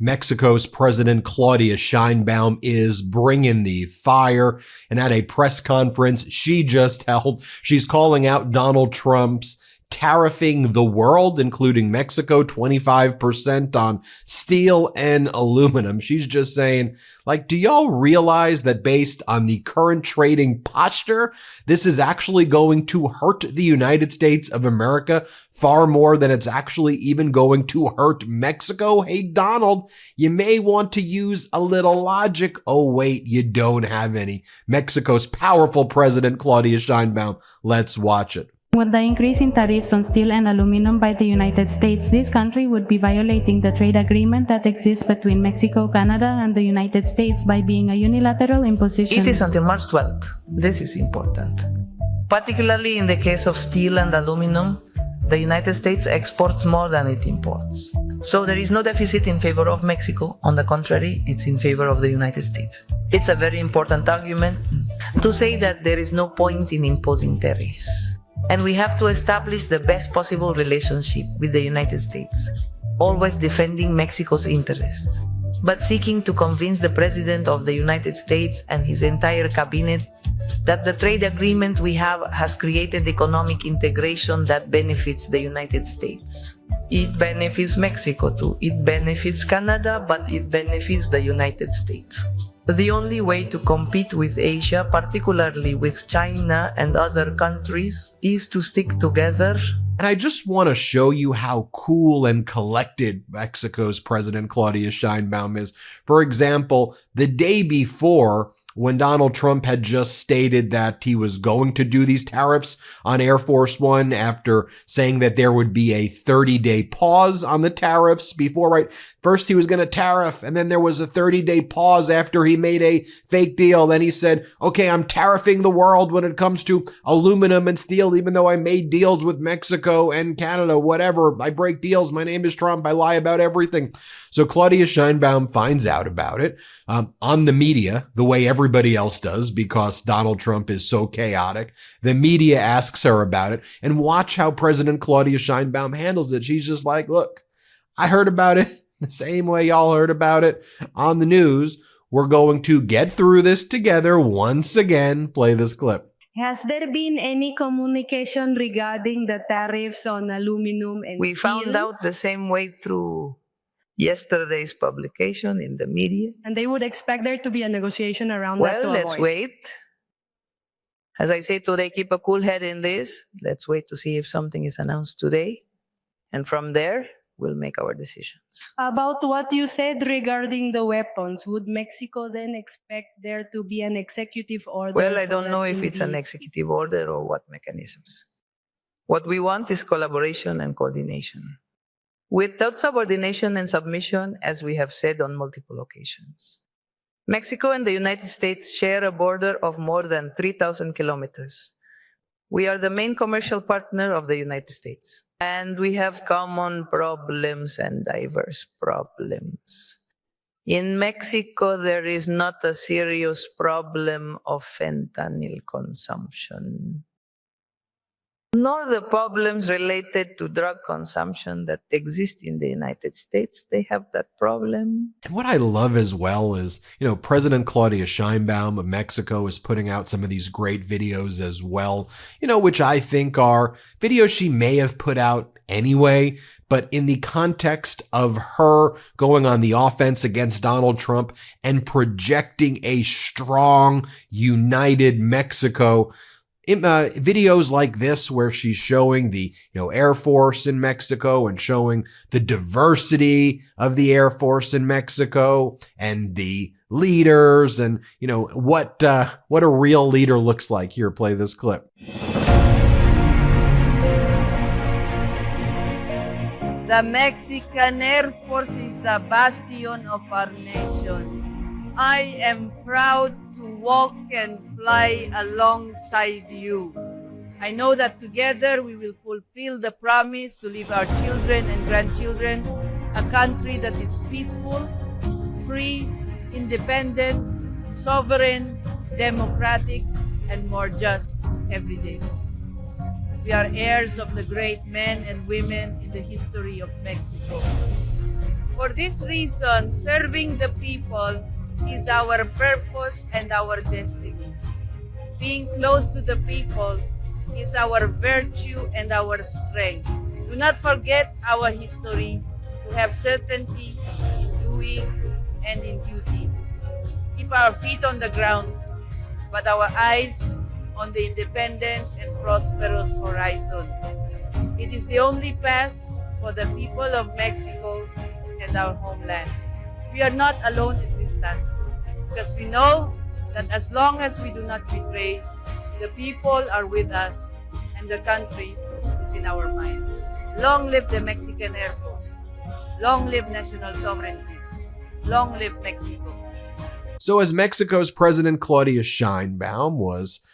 Mexico's President Claudia Sheinbaum is bringing the fire, and at a press conference she just held, she's calling out Donald Trump's tariffing the world, including Mexico, 25% on steel and aluminum. She's just saying, like, do y'all realize that based on the current trading posture, this is actually going to hurt the United States of America far more than it's actually even going to hurt Mexico? Hey, Donald, you may want to use a little logic. Oh, wait, you don't have any. Mexico's powerful president, Claudia Sheinbaum. Let's watch it. With the increase in tariffs on steel and aluminum by the United States, this country would be violating the trade agreement that exists between Mexico, Canada, and the United States by being a unilateral imposition. It is until March 12th. This is important. Particularly in the case of steel and aluminum, the United States exports more than it imports. So there is no deficit in favor of Mexico. On the contrary, it's in favor of the United States. It's a very important argument to say that there is no point in imposing tariffs. And we have to establish the best possible relationship with the United States, always defending Mexico's interests, but seeking to convince the President of the United States and his entire cabinet that the trade agreement we have has created economic integration that benefits the United States. It benefits Mexico too. It benefits Canada, but it benefits the United States. The only way to compete with Asia, particularly with China and other countries, is to stick together. And I just want to show you how cool and collected Mexico's President Claudia Sheinbaum is. For example, the day before, when Donald Trump had just stated that he was going to do these tariffs on Air Force One after saying that there would be a 30-day pause on the tariffs before, right? First he was going to tariff, and then there was a 30-day pause after he made a fake deal. Then he said, okay, I'm tariffing the world when it comes to aluminum and steel, even though I made deals with Mexico and Canada, whatever. I break deals. My name is Trump. I lie about everything. So Claudia Sheinbaum finds out about it on the media, the way everybody else does, because Donald Trump is so chaotic. The media asks her about it, and watch how President Claudia Sheinbaum handles it. She's just like, look, I heard about it the same way y'all heard about it on the news. We're going to get through this together once again. Play this clip. Has there been any communication regarding the tariffs on aluminum and We steel? found out the same way through yesterday's publication in the media. And they would expect there to be a negotiation around that Well, to let's avoid. wait. As I say today, keep a cool head in this. Let's wait to see if something is announced today. And from there, we'll make our decisions. About what you said regarding the weapons, would Mexico then expect there to be an executive order? Well, I so don't that know if it's an indeed- executive order or what mechanisms. What we want is collaboration and coordination, without subordination and submission, as we have said on multiple occasions. Mexico and the United States share a border of more than 3,000 kilometers. We are the main commercial partner of the United States, and we have common problems and diverse problems. In Mexico, there is not a serious problem of fentanyl consumption, nor the problems related to drug consumption that exist in the United States. They have that problem. And what I love as well is, President Claudia Sheinbaum of Mexico is putting out some of these great videos as well, which I think are videos she may have put out anyway, but in the context of her going on the offense against Donald Trump and projecting a strong, united Mexico. Videos like this where she's showing the Air Force in Mexico and showing the diversity of the Air Force in Mexico and the leaders and what a real leader looks like. Here, play this clip. The Mexican Air Force is a bastion of our nation. I am proud to walk and fly alongside you. I know that together we will fulfill the promise to leave our children and grandchildren a country that is peaceful, free, independent, sovereign, democratic, and more just every day. We are heirs of the great men and women in the history of Mexico. For this reason, serving the people is our purpose and our destiny. Being close to the people is our virtue and our strength. Do not forget our history to have certainty in doing and in duty. Keep our feet on the ground, but our eyes on the independent and prosperous horizon. It is the only path for the people of Mexico and our homeland. We are not alone in this task because we know that as long as we do not betray, the people are with us and the country is in our minds. Long live the Mexican Air Force. Long live national sovereignty. Long live Mexico. So as Mexico's President Claudia Sheinbaum was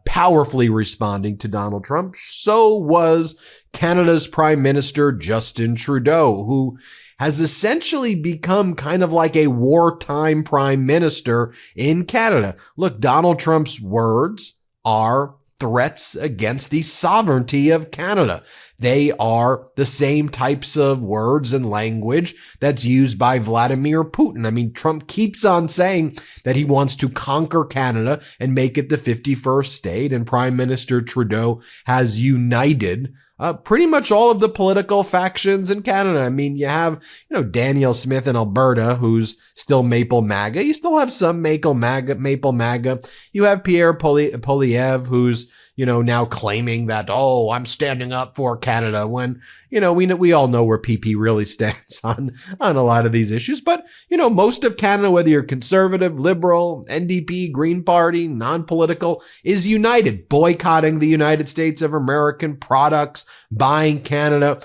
powerfully responding to Donald Trump, so was Canada's Prime Minister Justin Trudeau, who has essentially become kind of like a wartime prime minister in Canada. Look, Donald Trump's words are threats against the sovereignty of Canada. They are the same types of words and language that's used by Vladimir Putin. I mean, Trump keeps on saying that he wants to conquer Canada and make it the 51st state, and Prime Minister Trudeau has united pretty much all of the political factions in Canada. I mean, you have, Danielle Smith in Alberta, who's still Maple MAGA. You still have some Maple MAGA. You have Pierre Poilievre, who's, now claiming that, I'm standing up for Canada, when, we all know where PP really stands on a lot of these issues. But, most of Canada, whether you're conservative, liberal, NDP, Green Party, non-political, is united, boycotting the United States of American products, buying Canada,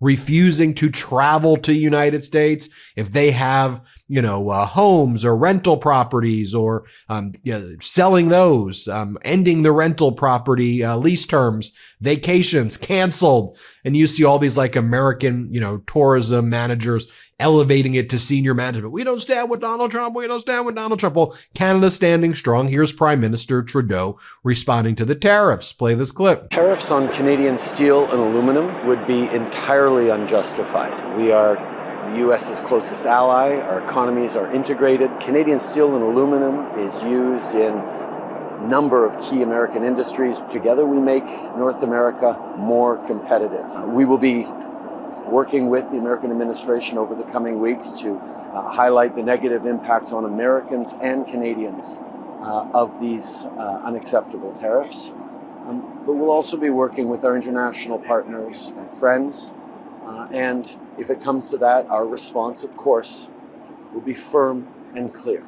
refusing to travel to United States if they have, homes or rental properties, or selling those, ending the rental property lease terms, vacations canceled. And you see all these like American, tourism managers elevating it to senior management. We don't stand with Donald Trump. We don't stand with Donald Trump. Well, Canada's standing strong. Here's Prime Minister Trudeau responding to the tariffs. Play this clip. Tariffs on Canadian steel and aluminum would be entirely unjustified. We are the U.S.'s closest ally. Our economies are integrated. Canadian steel and aluminum is used in a number of key American industries. Together we make North America more competitive. We will be working with the American administration over the coming weeks to highlight the negative impacts on Americans and Canadians of these unacceptable tariffs. But we'll also be working with our international partners and friends. And if it comes to that, our response, of course, will be firm and clear.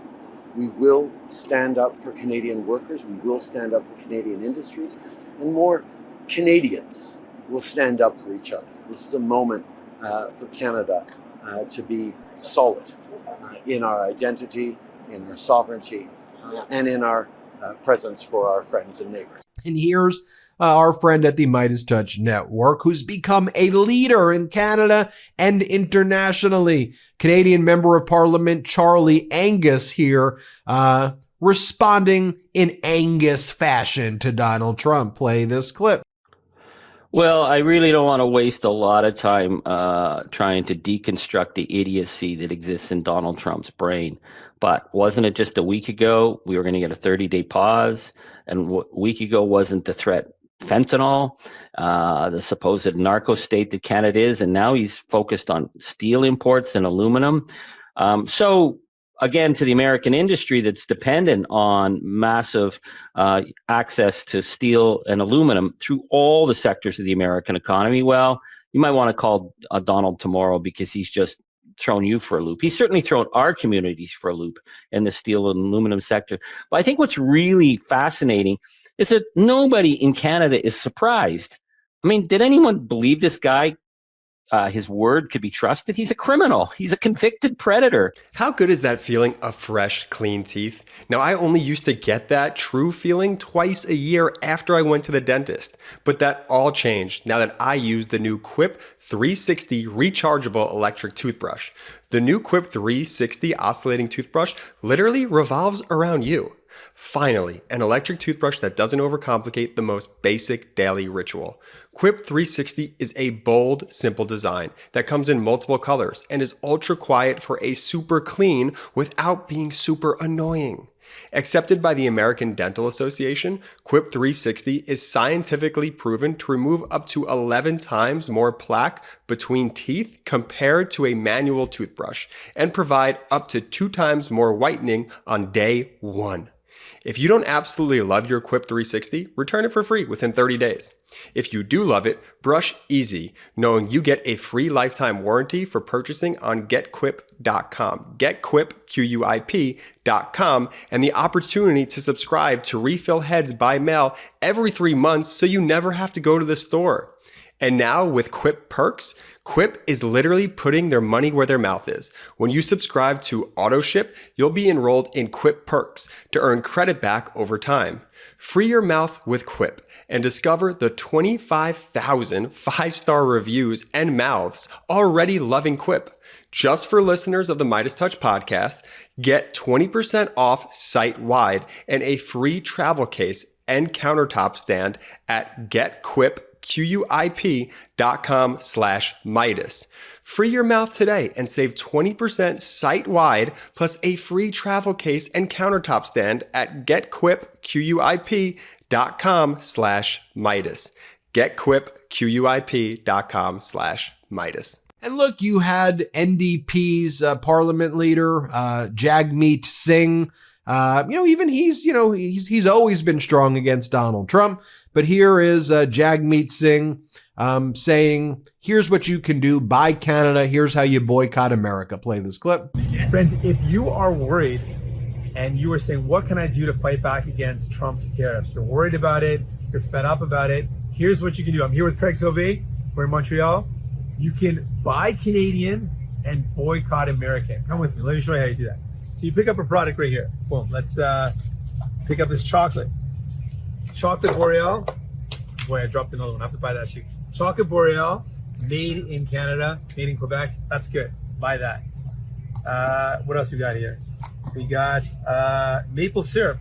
We will stand up for Canadian workers. We will stand up for Canadian industries. And more Canadians will stand up for each other. This is a moment for Canada to be solid in our identity, in our sovereignty, and in our presence for our friends and neighbors. And here's our friend at the MeidasTouch Network, who's become a leader in Canada and internationally. Canadian Member of Parliament Charlie Angus here, responding in Angus fashion to Donald Trump. Play this clip. Well, I really don't want to waste a lot of time trying to deconstruct the idiocy that exists in Donald Trump's brain. But wasn't it just a week ago we were going to get a 30-day pause? And a week ago wasn't the threat fentanyl, the supposed narco state that Canada is, and now he's focused on steel imports and aluminum. So again, to the American industry that's dependent on massive access to steel and aluminum through all the sectors of the American economy, well, you might want to call Donald tomorrow, because he's just thrown you for a loop. He's certainly thrown our communities for a loop in the steel and aluminum sector. But I think what's really fascinating is that nobody in Canada is surprised. I mean, did anyone believe this guy? His word could be trusted? He's a criminal. He's a convicted predator. How good is that feeling of fresh, clean teeth? Now, I only used to get that true feeling twice a year after I went to the dentist. But that all changed now that I use the new Quip 360 rechargeable electric toothbrush. The new Quip 360 oscillating toothbrush literally revolves around you. Finally, an electric toothbrush that doesn't overcomplicate the most basic daily ritual. Quip 360 is a bold, simple design that comes in multiple colors and is ultra quiet for a super clean without being super annoying. Accepted by the American Dental Association, Quip 360 is scientifically proven to remove up to 11 times more plaque between teeth compared to a manual toothbrush and provide up to 2 times more whitening on day 1. If you don't absolutely love your Quip 360, return it for free within 30 days. If you do love it, brush easy, knowing you get a free lifetime warranty for purchasing on getquip.com, getquip.com, and the opportunity to subscribe to refill heads by mail every 3 months so you never have to go to the store. And now with Quip Perks, Quip is literally putting their money where their mouth is. When you subscribe to AutoShip, you'll be enrolled in Quip Perks to earn credit back over time. Free your mouth with Quip and discover the 25,000 5-star reviews and mouths already loving Quip. Just for listeners of the MeidasTouch podcast, get 20% off site-wide and a free travel case and countertop stand at getquip.com/Meidas. Free your mouth today and save 20% site-wide plus a free travel case and countertop stand at getquip.com/Meidas. getquip.com/Meidas. And look, you had NDP's parliament leader, Jagmeet Singh. Even he's always been strong against Donald Trump. But here is Jagmeet Singh saying, here's what you can do. Buy Canada. Here's how you boycott America. Play this clip. Friends, if you are worried and you are saying, what can I do to fight back against Trump's tariffs? You're worried about it. You're fed up about it. Here's what you can do. I'm here with Craig Sauvé. We're in Montreal. You can buy Canadian and boycott American. Come with me. Let me show you how you do that. So you pick up a product right here. Boom. Let's pick up this chocolate. Chocolate Boreal. Boy, I dropped another one. I have to buy that too. Chocolate Boreal, made in Canada, made in Quebec. That's good. Buy that. What else we got here? We got maple syrup,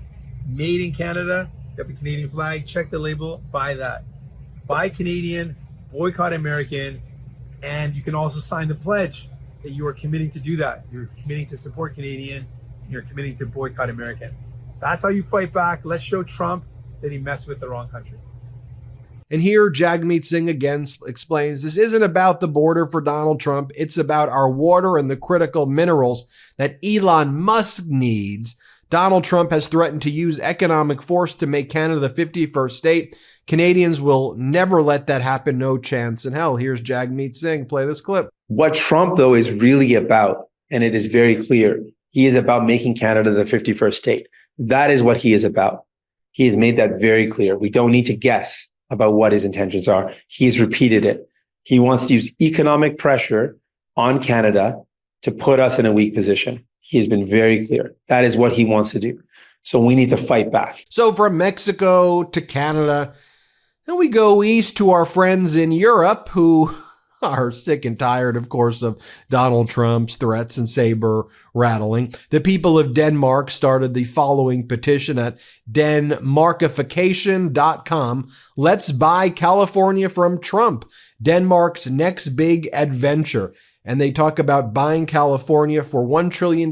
made in Canada. Got the Canadian flag. Check the label. Buy that. Buy Canadian, boycott American, and you can also sign the pledge that you are committing to do that. You're committing to support Canadian, and you're committing to boycott American. That's how you fight back. Let's show Trump that he messed with the wrong country. And here, Jagmeet Singh again explains this isn't about the border for Donald Trump. It's about our water and the critical minerals that Elon Musk needs. Donald Trump has threatened to use economic force to make Canada the 51st state. Canadians will never let that happen. No chance in hell. Here's Jagmeet Singh. Play this clip. What Trump, though, is really about, and it is very clear, he is about making Canada the 51st state. That is what he is about. He has made that very clear. We don't need to guess about what his intentions are. He has repeated it. He wants to use economic pressure on Canada to put us in a weak position. He has been very clear. That is what he wants to do. So we need to fight back. So from Mexico to Canada, then we go east to our friends in Europe who are sick and tired, of course, of Donald Trump's threats and saber rattling. The people of Denmark started the following petition at denmarkification.com. Let's buy California from Trump, Denmark's next big adventure. And they talk about buying California for $1 trillion.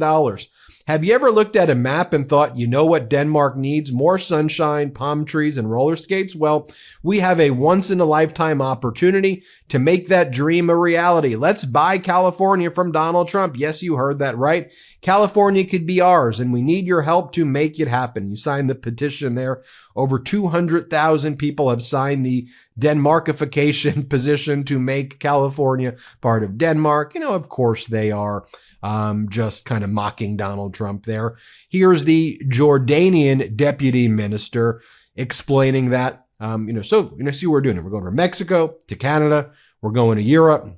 Have you ever looked at a map and thought, you know what Denmark needs? More sunshine, palm trees, and roller skates? Well, we have a once-in-a-lifetime opportunity to make that dream a reality. Let's buy California from Donald Trump. Yes, you heard that right. California could be ours, and we need your help to make it happen. You signed the petition there. Over 200,000 people have signed the Denmarkification position to make California part of Denmark. Of course they are just kind of mocking Donald Trump there. Here's the Jordanian deputy minister explaining that, see what we're doing. We're going from Mexico to Canada. We're going to Europe.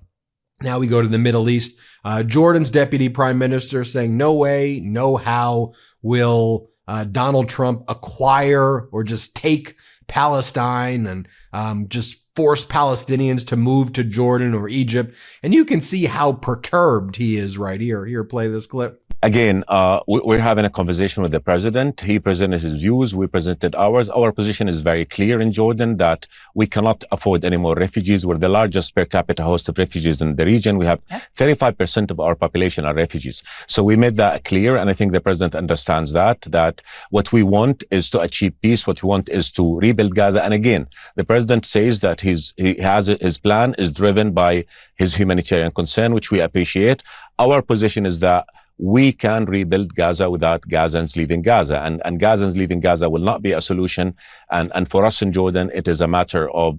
Now we go to the Middle East. Jordan's deputy prime minister saying, no way, no how will Donald Trump acquire or just take Palestine and just force Palestinians to move to Jordan or Egypt. And you can see how perturbed he is right here. Here, play this clip. Again, we're having a conversation with the president. He presented his views. We presented ours. Our position is very clear in Jordan that we cannot afford any more refugees. We're the largest per capita host of refugees in the region. We have 35% of our population are refugees. So we made that clear. And I think the president understands that what we want is to achieve peace. What we want is to rebuild Gaza. And again, the president says that his plan is driven by his humanitarian concern, which we appreciate. Our position is that we can rebuild Gaza without Gazans leaving Gaza. And Gazans leaving Gaza will not be a solution. And for us in Jordan, it is a matter of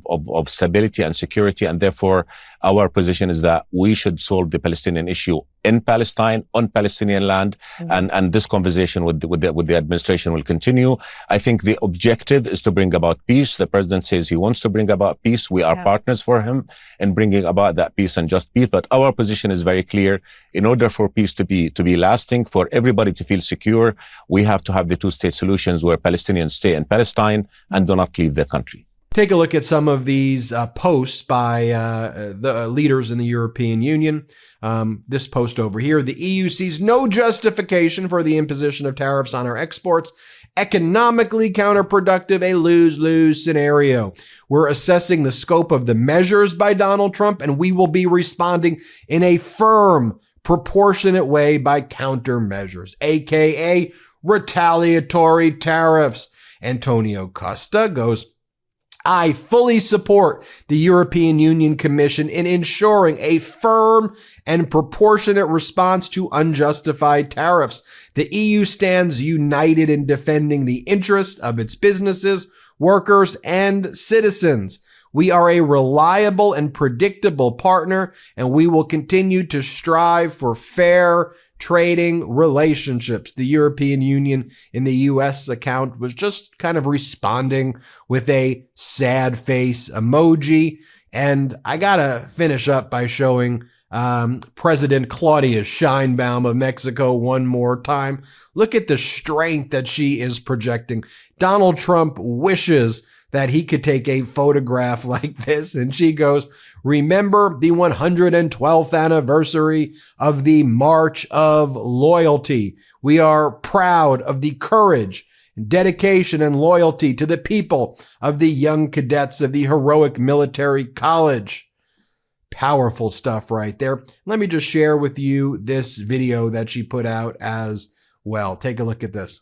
stability and security. And therefore, our position is that we should solve the Palestinian issue in Palestine, on Palestinian land. And this conversation with the administration will continue. I think the objective is to bring about peace. The president says he wants to bring about peace. We are partners for him in bringing about that peace and just peace. But our position is very clear. In order for peace to be lasting, for everybody to feel secure, we have to have the two-state solutions where Palestinians stay in Palestine and do not leave the country. Take a look at some of these posts by the leaders in the European Union. This post over here: the EU sees no justification for the imposition of tariffs on our exports. Economically counterproductive, a lose-lose scenario. We're assessing the scope of the measures by Donald Trump, and we will be responding in a firm, proportionate way by countermeasures, aka retaliatory tariffs. Antonio Costa goes, I fully support the European Union Commission in ensuring a firm and proportionate response to unjustified tariffs. The EU stands united in defending the interests of its businesses, workers, and citizens. We are a reliable and predictable partner, and we will continue to strive for fair trading relationships. The European Union in the U.S. account was just kind of responding with a sad face emoji. And I gotta finish up by showing President Claudia Sheinbaum of Mexico one more time. Look at the strength that she is projecting. Donald Trump wishes that he could take a photograph like this. And she goes, remember the 112th anniversary of the March of Loyalty. We are proud of the courage, dedication, and loyalty to the people of the young cadets of the heroic military college. Powerful stuff right there. Let me just share with you this video that she put out as well. Take a look at this.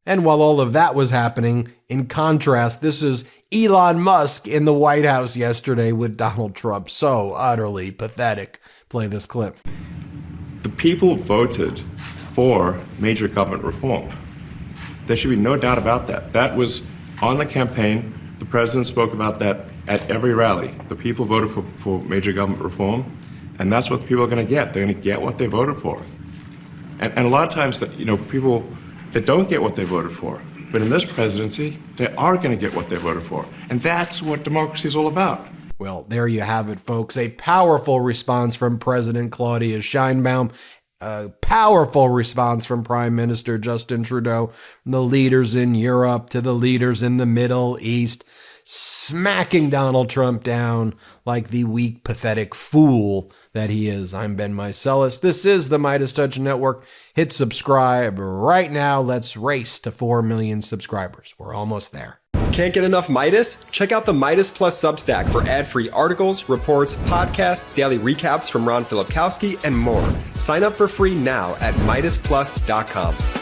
And while all of that was happening, in contrast, this is Elon Musk in the White House yesterday with Donald Trump. So utterly pathetic. Play this clip. The people voted for major government reform. There should be no doubt about that. That was on the campaign. The president spoke about that at every rally. The people voted for major government reform, and that's what people are going to get. They're going to get what they voted for. And a lot of times, that people that don't get what they voted for, but in this presidency, they are going to get what they voted for. And that's what democracy is all about. Well, there you have it, folks. A powerful response from President Claudia Sheinbaum. A powerful response from Prime Minister Justin Trudeau, from the leaders in Europe to the leaders in the Middle East, smacking Donald Trump down like the weak, pathetic fool that he is. I'm Ben Meiselas. This is the MeidasTouch Network. Hit subscribe right now. Let's race to 4 million subscribers. We're almost there. Can't get enough Meidas? Check out the Meidas Plus Substack for ad-free articles, reports, podcasts, daily recaps from Ron Filipkowski, and more. Sign up for free now at MeidasPlus.com.